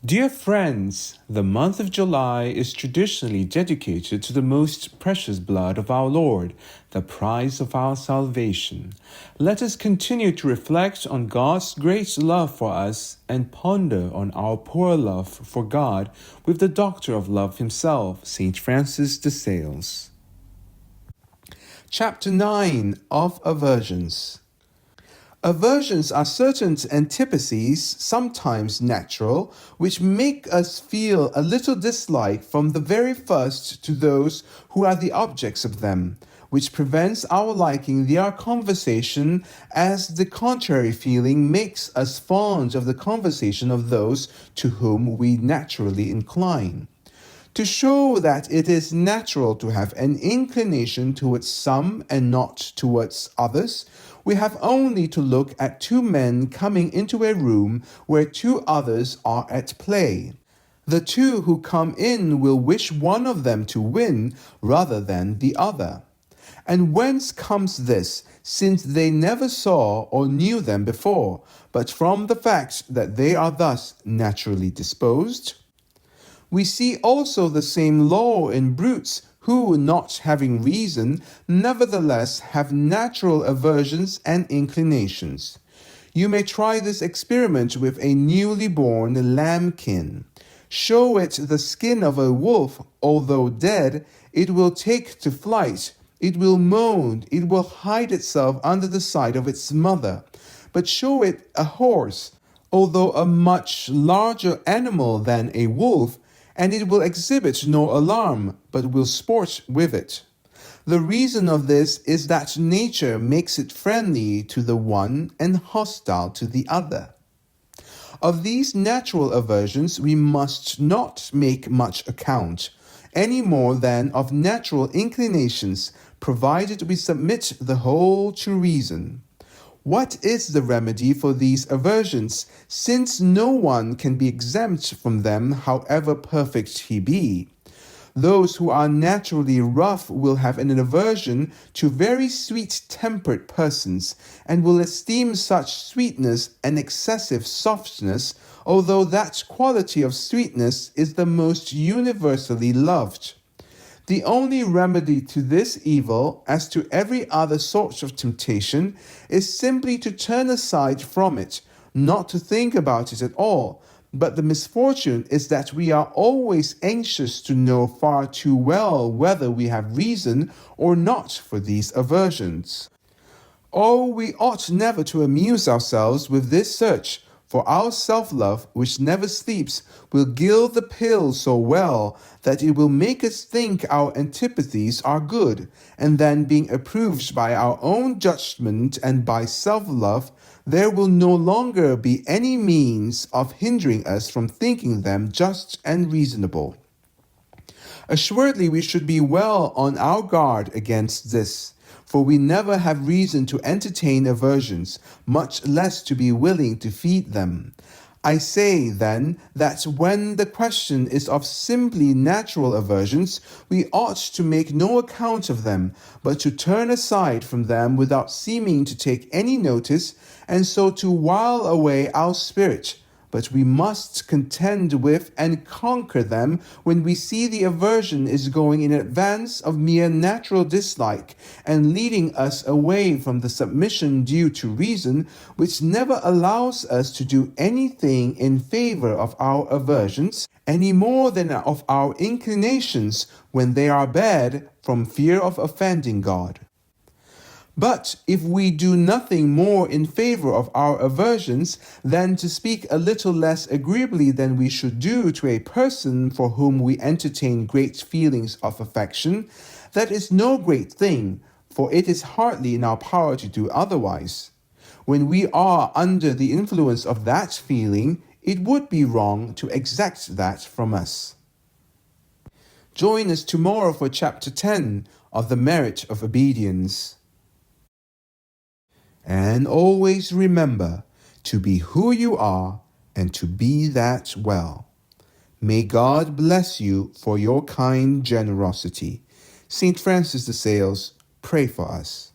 Dear friends, the month of July is traditionally dedicated to the most precious blood of our Lord, the prize of our salvation. Let us continue to reflect on God's great love for us and ponder on our poor love for God with the Doctor of Love himself, St. Francis de Sales. Chapter 9 of Aversions. Aversions are certain antipathies, sometimes natural, which make us feel a little dislike from the very first to those who are the objects of them, which prevents our liking their conversation, as the contrary feeling makes us fond of the conversation of those to whom we naturally incline. To show that it is natural to have an inclination towards some and not towards others, we have only to look at two men coming into a room where two others are at play. The two who come in will wish one of them to win rather than the other. And whence comes this, since they never saw or knew them before, but from the fact that they are thus naturally disposed? We see also the same law in brutes who, not having reason, nevertheless have natural aversions and inclinations. You may try this experiment with a newly born lambkin. Show it the skin of a wolf, although dead, it will take to flight, it will moan, it will hide itself under the side of its mother. But show it a horse, although a much larger animal than a wolf, and it will exhibit no alarm, but will sport with it. The reason of this is that nature makes it friendly to the one and hostile to the other. Of these natural aversions we must not make much account, any more than of natural inclinations, provided we submit the whole to reason. What is the remedy for these aversions, since no one can be exempt from them, however perfect he be? Those who are naturally rough will have an aversion to very sweet-tempered persons, and will esteem such sweetness an excessive softness, although that quality of sweetness is the most universally loved. The only remedy to this evil, as to every other sort of temptation, is simply to turn aside from it, not to think about it at all. But the misfortune is that we are always anxious to know far too well whether we have reason or not for these aversions. Oh, we ought never to amuse ourselves with this search, for our self-love, which never sleeps, will gild the pill so well that it will make us think our antipathies are good, and then being approved by our own judgment and by self-love, there will no longer be any means of hindering us from thinking them just and reasonable. Assuredly, we should be well on our guard against this, for we never have reason to entertain aversions, much less to be willing to feed them. I say, then, that when the question is of simply natural aversions, we ought to make no account of them, but to turn aside from them without seeming to take any notice, and so to while away our spirit. But we must contend with and conquer them when we see the aversion is going in advance of mere natural dislike, and leading us away from the submission due to reason, which never allows us to do anything in favor of our aversions, any more than of our inclinations when they are bad, from fear of offending God. But if we do nothing more in favor of our aversions than to speak a little less agreeably than we should do to a person for whom we entertain great feelings of affection, that is no great thing, for it is hardly in our power to do otherwise. When we are under the influence of that feeling, it would be wrong to exact that from us. Join us tomorrow for chapter 10 of the merit of obedience. And always remember to be who you are and to be that well. May God bless you for your kind generosity. St. Francis de Sales, pray for us.